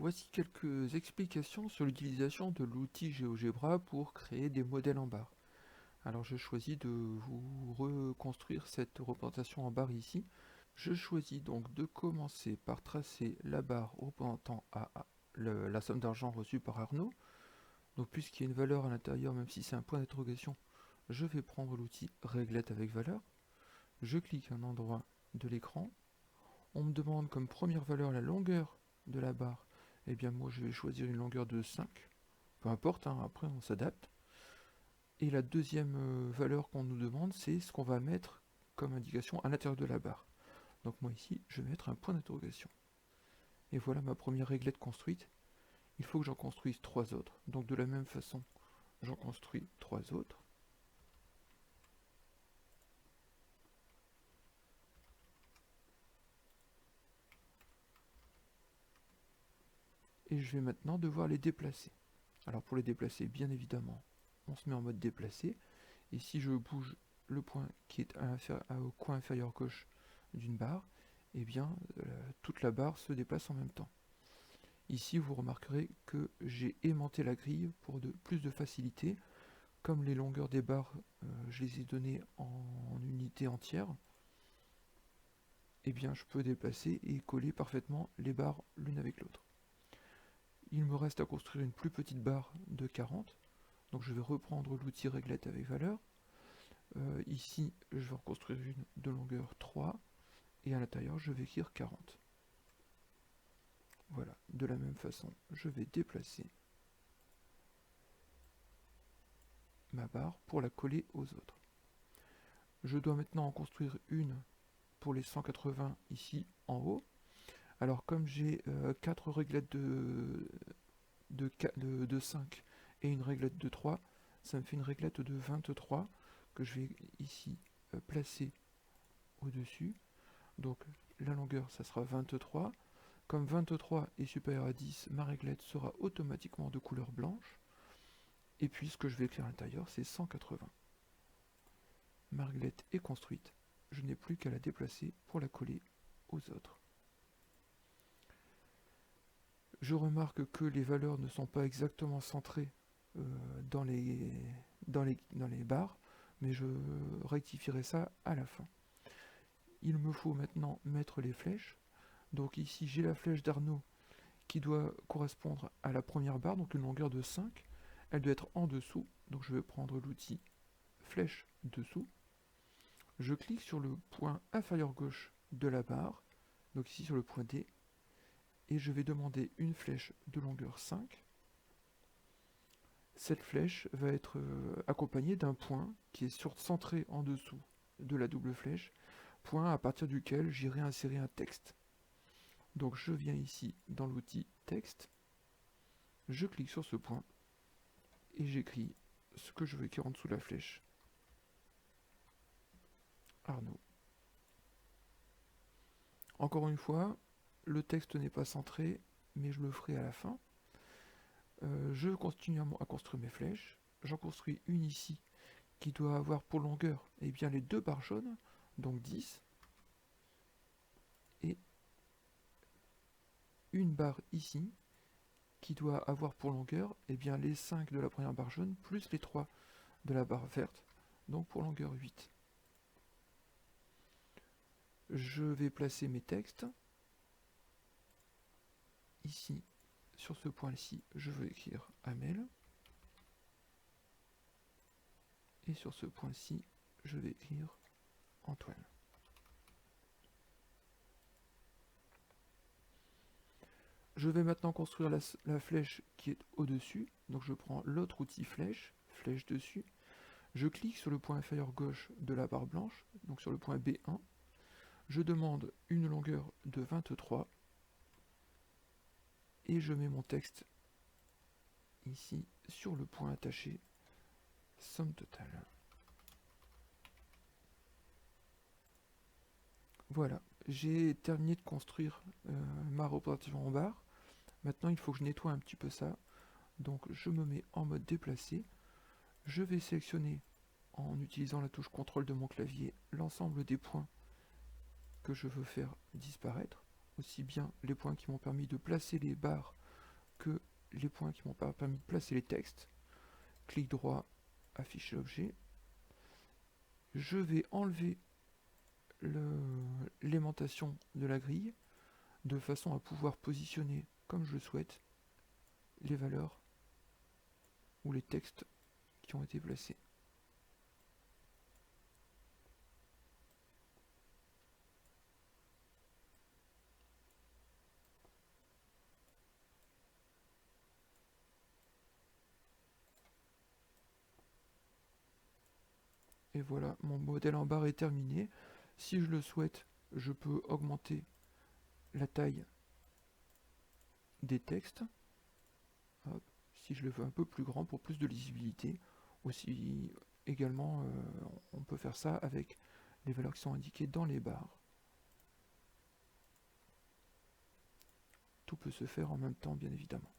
Voici quelques explications sur l'utilisation de l'outil GeoGebra pour créer des modèles en barre. Alors je choisis de vous reconstruire cette représentation en barre ici. Je choisis donc de commencer par tracer la barre représentant la somme d'argent reçue par Arnaud. Donc puisqu'il y a une valeur à l'intérieur, même si c'est un point d'interrogation, je vais prendre l'outil réglette avec valeur. Je clique à un endroit de l'écran. On me demande comme première valeur la longueur de la barre. Eh bien moi je vais choisir une longueur de 5. Peu importe, hein, après on s'adapte. Et la deuxième valeur qu'on nous demande, c'est ce qu'on va mettre comme indication à l'intérieur de la barre. Donc moi ici, je vais mettre un point d'interrogation. Et voilà ma première réglette construite. Il faut que j'en construise 3 autres. Donc de la même façon, j'en construis 3 autres. Et je vais maintenant devoir les déplacer. Alors pour les déplacer, bien évidemment, on se met en mode déplacer. Et si je bouge le point qui est au coin inférieur gauche d'une barre, eh bien toute la barre se déplace en même temps. Ici vous remarquerez que j'ai aimanté la grille pour plus de facilité. Comme les longueurs des barres, je les ai données en unités entières, eh bien je peux déplacer et coller parfaitement les barres l'une avec l'autre. Il me reste à construire une plus petite barre de 40, donc je vais reprendre l'outil réglette avec valeur. Ici, je vais reconstruire une de longueur 3, et à l'intérieur, je vais écrire 40. Voilà, de la même façon, je vais déplacer ma barre pour la coller aux autres. Je dois maintenant en construire une pour les 180 ici en haut. Alors comme j'ai 4 réglettes de 5 et une réglette de 3, ça me fait une réglette de 23 que je vais ici placer au-dessus. Donc la longueur, ça sera 23. Comme 23 est supérieur à 10, ma réglette sera automatiquement de couleur blanche. Et puis ce que je vais écrire à l'intérieur, c'est 180. Ma réglette est construite. Je n'ai plus qu'à la déplacer pour la coller aux autres. Je remarque que les valeurs ne sont pas exactement centrées dans les barres, mais je rectifierai ça à la fin. Il me faut maintenant mettre les flèches. Donc ici j'ai la flèche d'Arnaud qui doit correspondre à la première barre, donc une longueur de 5. Elle doit être en dessous, donc je vais prendre l'outil flèche dessous. Je clique sur le point inférieur gauche de la barre, donc ici sur le point D, et je vais demander une flèche de longueur 5. Cette flèche va être accompagnée d'un point qui est centré en dessous de la double flèche, point à partir duquel j'irai insérer un texte. Donc je viens ici dans l'outil texte, je clique sur ce point et j'écris ce que je veux écrire en dessous de la flèche. Arnaud. Encore une fois, le texte n'est pas centré, mais je le ferai à la fin. Je continue à construire mes flèches. J'en construis une ici qui doit avoir pour longueur bien, les 2 barres jaunes, donc 10. Et une barre ici qui doit avoir pour longueur bien, les 5 de la première barre jaune plus les 3 de la barre verte, donc pour longueur 8. Je vais placer mes textes. Ici, sur ce point-ci, je veux écrire Amel. Et sur ce point-ci, je vais écrire Antoine. Je vais maintenant construire la flèche qui est au-dessus. Donc je prends l'autre outil flèche, flèche dessus. Je clique sur le point inférieur gauche de la barre blanche, donc sur le point B1. Je demande une longueur de 23. Et je mets mon texte ici sur le point attaché, somme totale. Voilà, j'ai terminé de construire ma représentation en barre. Maintenant, il faut que je nettoie un petit peu ça. Donc, je me mets en mode déplacé. Je vais sélectionner, en utilisant la touche CTRL de mon clavier, l'ensemble des points que je veux faire disparaître. Aussi bien les points qui m'ont permis de placer les barres que les points qui m'ont permis de placer les textes. Clic droit, afficher l'objet. Je vais enlever l'aimantation de la grille de façon à pouvoir positionner comme je le souhaite les valeurs ou les textes qui ont été placés. Et voilà, mon modèle en barre est terminé. Si je le souhaite, je peux augmenter la taille des textes. Hop. Si je le veux un peu plus grand pour plus de lisibilité, aussi également on peut faire ça avec les valeurs qui sont indiquées dans les barres. Tout peut se faire en même temps, bien évidemment.